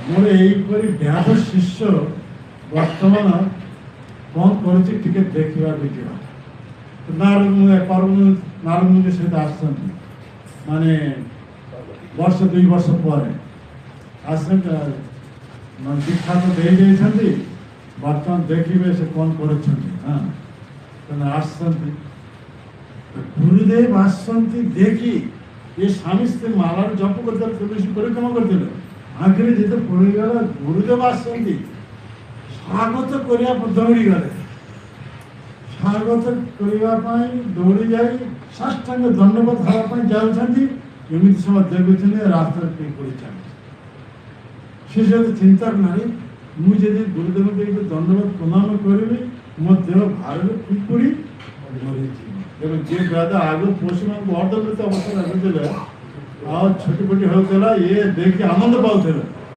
ମୋର ଏଇପରି ବ୍ୟାଧ ଶିଷ୍ୟ ବର୍ତ୍ତମାନ କ'ଣ କରୁଛି ଟିକେ ଦେଖିବାକୁ ଯିବା। ନାରଦଙ୍କ ସହିତ ଆସିଛନ୍ତି, ମାନେ ବର୍ଷ 2 ବର୍ଷ ପରେ ଆସିଛନ୍ତି, ଦୀକ୍ଷା ତ ଦେଇଯାଇଛନ୍ତି, ବର୍ତ୍ତମାନ ଦେଖିବେ ସେ କ'ଣ କରୁଛନ୍ତି। ହଁ, ତେଣୁ ଆସିଛନ୍ତି, ଗୁରୁଦେବ ଆସିଛନ୍ତି ଦେଖି ଏ ସ୍ୱାମୀ ସ୍ତ୍ରୀ ମାଳାର ଜପ କରିଥିଲେ, ତୁଳସୀ ପରିକ୍ରମା କରିଥିଲେ, ଆଗରେ ଯେତେ ପଡ଼ିଗଲା ଗୁରୁଦେବ ଆସିଛନ୍ତି, ସ୍ୱାଗତ କରିବା ଦୌଡ଼ି ଗଲେ। ସ୍ୱାଗତ କରିବା ପାଇଁ ଦୌଡ଼ି ଯାଇ ସାଷ୍ଟାଙ୍ଗ ଦଣ୍ଡବତ ହେବା ପାଇଁ ଯାଉଛନ୍ତି, ଏମିତି ସମୟ ଦେଖୁଛନ୍ତି ରାସ୍ତାରେ ପିମ୍ପୁଡ଼ି ଚାଲୁଛି। ସେ ସହିତ ଚିନ୍ତା କଲେ, ମୁଁ ଯଦି ଗୁରୁଦେବଙ୍କୁ ଦଣ୍ଡବତ ପ୍ରଣାମ କରିବି ମୋ ଦେହ ଭାରରେ ପିମ୍ପୁଡ଼ି ମରିଯିବ। ତେଣୁ ଯିଏ ବେଦ ଆଗ ପଶୁମାନଙ୍କୁ ଅର୍ଦ୍ଧବୃତ ଅବସ୍ଥାରେ ରଖୁଥିଲେ ଆଉ ଛୋଟି ପଟି ହେଉଥିଲା, ଇଏ ଦେଖି ଆନନ୍ଦ ପାଉଥିଲେ।